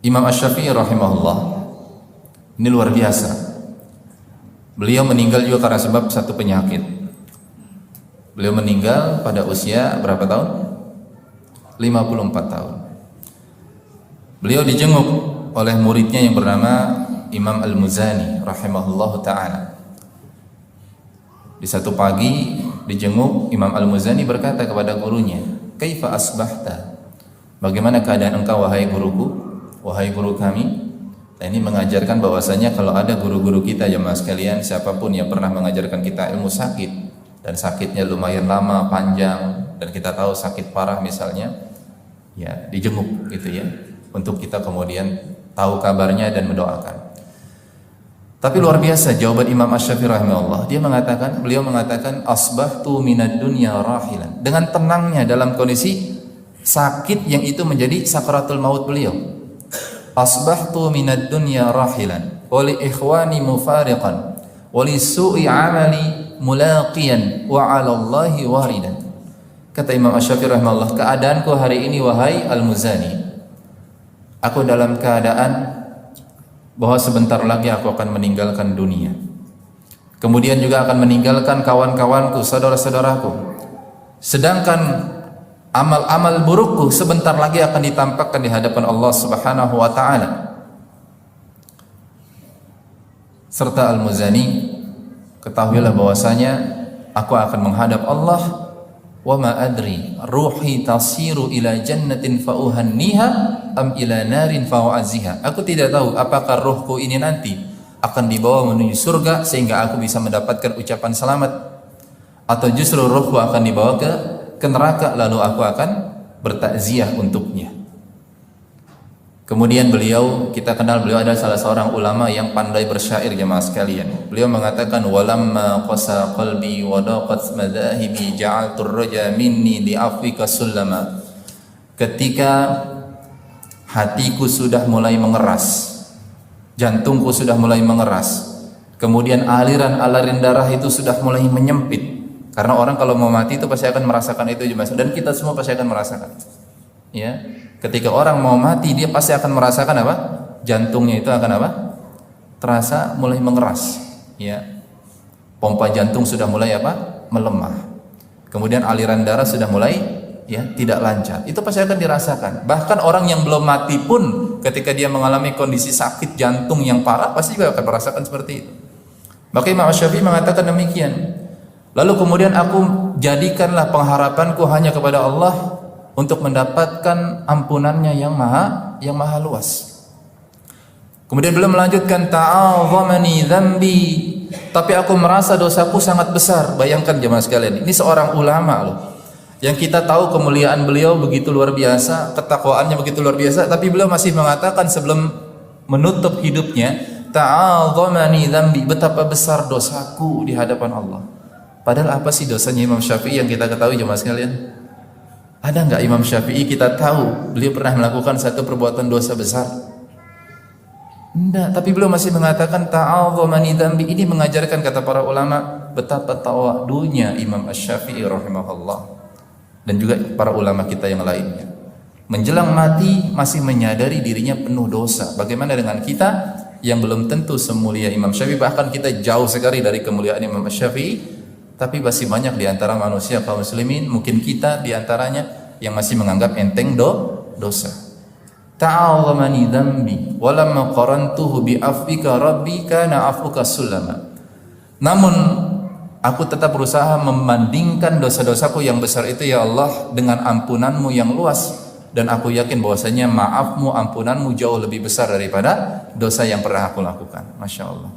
Imam Asy-Syafi'i rahimahullah ini luar biasa. Beliau meninggal juga karena sebab satu penyakit. Beliau meninggal pada usia berapa tahun? 54 tahun. Beliau dijenguk oleh muridnya yang bernama Imam Al-Muzani rahimahullahu ta'ala. Di satu pagi dijenguk, Imam Al-Muzani berkata kepada gurunya, "Kaifa asbahta?" Bagaimana keadaan engkau wahai guruku, wahai guru kami? Nah, ini mengajarkan bahwasanya kalau ada guru-guru kita jemaah sekalian, siapapun yang pernah mengajarkan kita ilmu sakit dan sakitnya lumayan lama, panjang, dan kita tahu sakit parah misalnya, ya dijenguk gitu ya, untuk kita kemudian tahu kabarnya dan mendoakan. Tapi luar biasa jawaban Imam Asy-Syafi'i rahimahullah. Beliau mengatakan asbahtu minad dunya rahilan. Dengan tenangnya dalam kondisi sakit yang itu menjadi sakratul maut beliau. Asbahtu minad dunya rahilan wa li ikhwani mufariqan wa li su'i amali mulaqiyan wa 'ala Allahi waridan. Kata Imam Asy-Syafi'i rahimahullah, keadaanku hari ini wahai Al-Muzani, aku dalam keadaan bahwa sebentar lagi aku akan meninggalkan dunia. Kemudian juga akan meninggalkan kawan-kawanku, saudara-saudaraku. Sedangkan amal-amal burukku sebentar lagi akan ditampakkan di hadapan Allah Subhanahu wa taala. Serta Al-Muzani, ketahuilah bahwasanya aku akan menghadap Allah. Wa ma adri ruhi tasiru ila jannatin fa uhanniha am ila narin fa u'azziha. Aku tidak tahu apakah rohku ini nanti akan dibawa menuju surga sehingga aku bisa mendapatkan ucapan selamat, atau justru rohku akan dibawa ke neraka lalu aku akan bertakziah untuknya. Kemudian kita kenal beliau adalah salah seorang ulama yang pandai bersyair jemaah sekalian. Beliau mengatakan walamma qasa qalbi wa daqat madahibi ja'altu ar-raja minni li afwika sullama. Ketika hatiku sudah mulai mengeras, jantungku sudah mulai mengeras, kemudian aliran darah itu sudah mulai menyempit. Karena orang kalau mau mati itu pasti akan merasakan itu jemaah, dan kita semua pasti akan merasakan. Ya, ketika orang mau mati dia pasti akan merasakan apa? Jantungnya itu akan apa? Terasa mulai mengeras. Ya, pompa jantung sudah mulai apa? Melemah. Kemudian aliran darah sudah mulai tidak lancar. Itu pasti akan dirasakan. Bahkan orang yang belum mati pun ketika dia mengalami kondisi sakit jantung yang parah pasti juga akan merasakan seperti itu. Maka Imam Asy-Syafi'i mengatakan demikian. Lalu kemudian aku jadikanlah pengharapanku hanya kepada Allah untuk mendapatkan ampunannya yang maha luas. Kemudian beliau melanjutkan ta'azamani dzambi, tapi aku merasa dosaku sangat besar. Bayangkan jemaah sekalian, ini seorang ulama loh, yang kita tahu kemuliaan beliau begitu luar biasa, ketakwaannya begitu luar biasa, tapi beliau masih mengatakan sebelum menutup hidupnya, ta'azamani dzambi, betapa besar dosaku di hadapan Allah. Padahal apa sih dosanya Imam Syafi'i yang kita ketahui jemaah sekalian? Ada enggak Imam Syafi'i kita tahu beliau pernah melakukan satu perbuatan dosa besar? Enggak, tapi beliau masih mengatakan ta'azamani dzambi. Ini mengajarkan, kata para ulama, betapa tawadunya Imam Asy-Syafi'i rahimahullah, dan juga para ulama kita yang lainnya. Menjelang mati masih menyadari dirinya penuh dosa. Bagaimana dengan kita yang belum tentu semulia Imam Syafi'i, bahkan kita jauh sekali dari kemuliaan Imam Asy-Syafi'i. Tapi masih banyak di antara manusia kaum muslimin, mungkin kita di antaranya, yang masih menganggap enteng dosa. Ta'azamani dzambi wa lamma qarantuhu bi afwika rabbi kana afwuka sulama. Namun aku tetap berusaha membandingkan dosa-dosaku yang besar itu ya Allah dengan ampunanmu yang luas, dan aku yakin bahwasanya maafmu, ampunanmu jauh lebih besar daripada dosa yang pernah aku lakukan. Masya Allah.